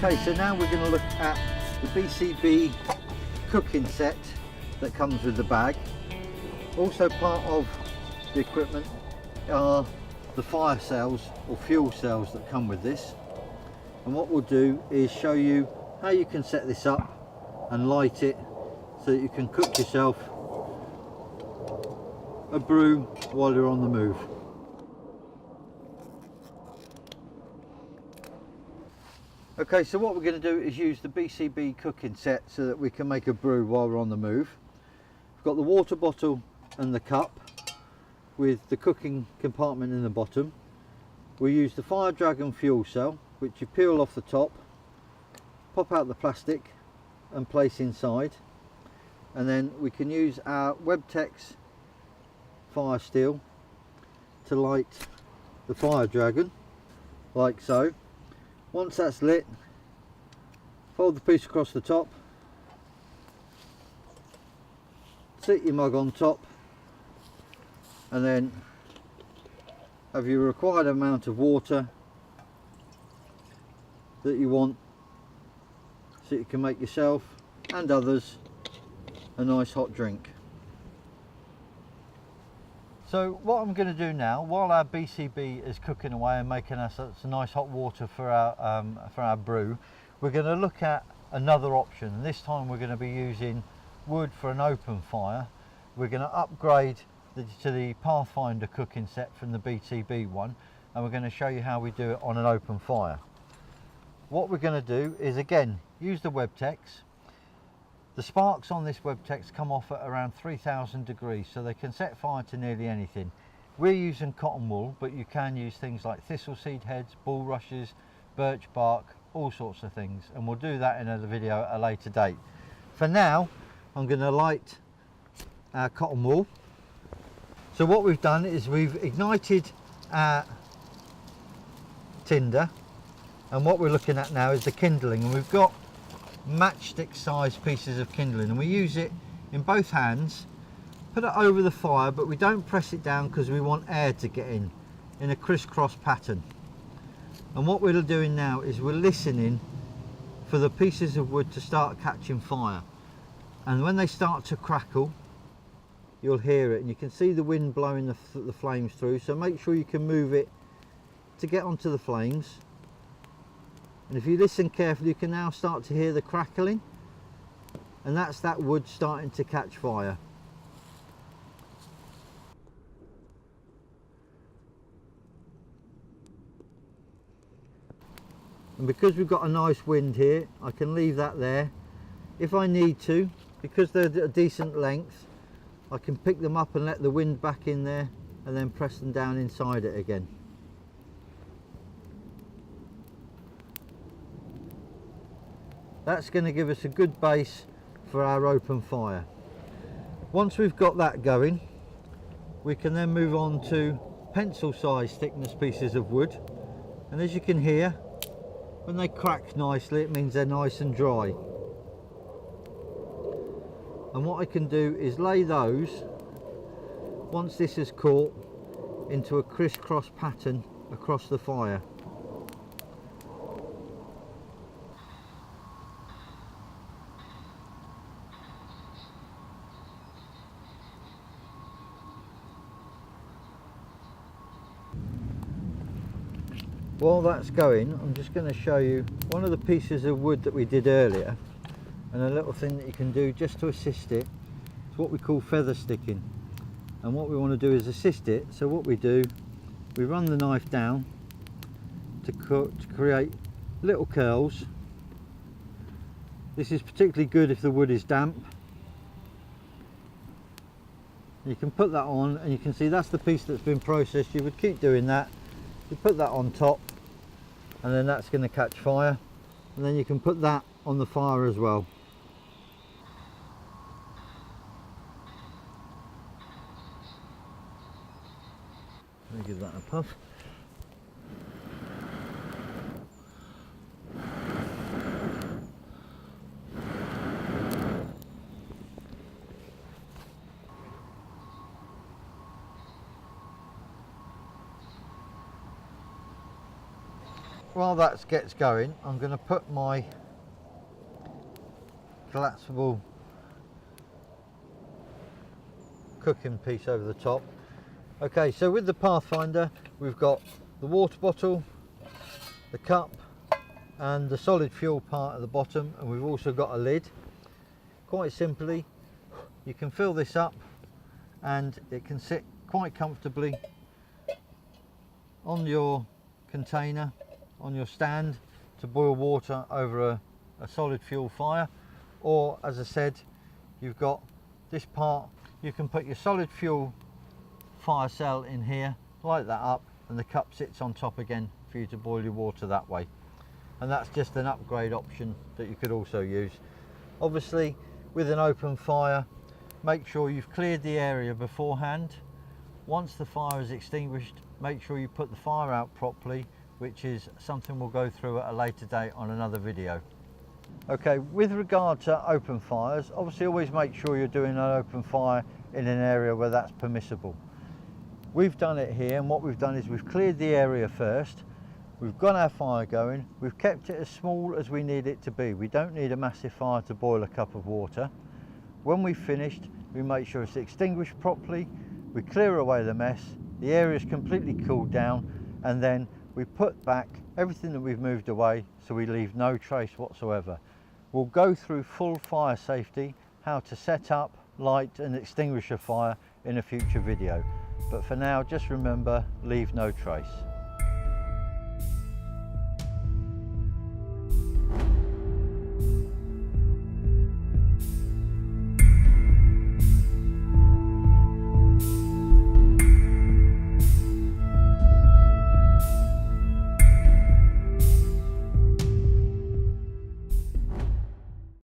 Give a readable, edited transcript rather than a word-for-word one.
Okay, so now we're going to look at the BCB cooking set that comes with the bag. Also part of the equipment are the fire cells or fuel cells that come with this. And what we'll do is show you how you can set this up and light it so that you can cook yourself a brew while you're on the move. Okay, so what we're going to do is use the BCB cooking set so that we can make a brew while we're on the move. We've got the water bottle and the cup with the cooking compartment in the bottom. We use the Fire Dragon fuel cell, which you peel off the top, pop out the plastic and place inside. And then we can use our Webtex fire steel to light the Fire Dragon, like so. Once that's lit, fold the piece across the top, sit your mug on top, and then have your required amount of water that you want so you can make yourself and others a nice hot drink. So what I'm going to do now, while our BCB is cooking away and making us some nice hot water for our brew, we're going to look at another option. And this time we're going to be using wood for an open fire. We're going to upgrade to the Pathfinder cooking set from the BCB one, and we're going to show you how we do it on an open fire. What we're going to do is, again, use the Webtex. The sparks on this Webtex come off at around 3000 degrees, so they can set fire to nearly anything. We're using cotton wool, but you can use things like thistle seed heads, bulrushes, birch bark, all sorts of things, and we'll do that in a video at a later date. For now, I'm going to light our cotton wool. So what we've done is we've ignited our tinder, and what we're looking at now is the kindling, and we've got matchstick sized pieces of kindling, and we use it in both hands, put it over the fire, but we don't press it down because we want air to get in a crisscross pattern. And what we're doing now is we're listening for the pieces of wood to start catching fire, and when they start to crackle you'll hear it, and you can see the wind blowing the flames through, so make sure you can move it to get onto the flames. And if you listen carefully, you can now start to hear the crackling, and that's that wood starting to catch fire. And because we've got a nice wind here, I can leave that there. If I need to, because they're a decent length, I can pick them up and let the wind back in there and then press them down inside it again. That's going to give us a good base for our open fire. Once we've got that going, we can then move on to pencil size thickness pieces of wood, and as you can hear, when they crack nicely it means they're nice and dry. And what I can do is lay those, once this is caught, into a crisscross pattern across the fire. While that's going, I'm just going to show you one of the pieces of wood that we did earlier, and a little thing that you can do just to assist it. It's what we call feather sticking, and what we want to do is assist it. So what we do, we run the knife down to create little curls. This is particularly good if the wood is damp. You can put that on, and you can see that's the piece that's been processed. You would keep doing that. You put that on top, and then that's going to catch fire, and then you can put that on the fire as well. Let me give that a puff. while that gets going, I'm going to put my collapsible cooking piece over the top. Okay, so with the Pathfinder we've got the water bottle, the cup and the solid fuel part at the bottom, and we've also got a lid. Quite simply, you can fill this up and it can sit quite comfortably on your container, on your stand, to boil water over a solid fuel fire. Or, as I said, you've got this part, you can put your solid fuel fire cell in here, light that up, and the cup sits on top again for you to boil your water that way. And that's just an upgrade option that you could also use. Obviously, with an open fire, make sure you've cleared the area beforehand. Once the fire is extinguished, make sure you put the fire out properly, which is something we'll go through at a later date on another video. Okay, with regard to open fires, obviously always make sure you're doing an open fire in an area where that's permissible. We've done it here, and what we've done is we've cleared the area first, we've got our fire going, we've kept it as small as we need it to be. We don't need a massive fire to boil a cup of water. When we've finished, we make sure it's extinguished properly, we clear away the mess, the area is completely cooled down, and then we put back everything that we've moved away so we leave no trace whatsoever. We'll go through full fire safety, how to set up, light and extinguish a fire in a future video. But for now, just remember, leave no trace.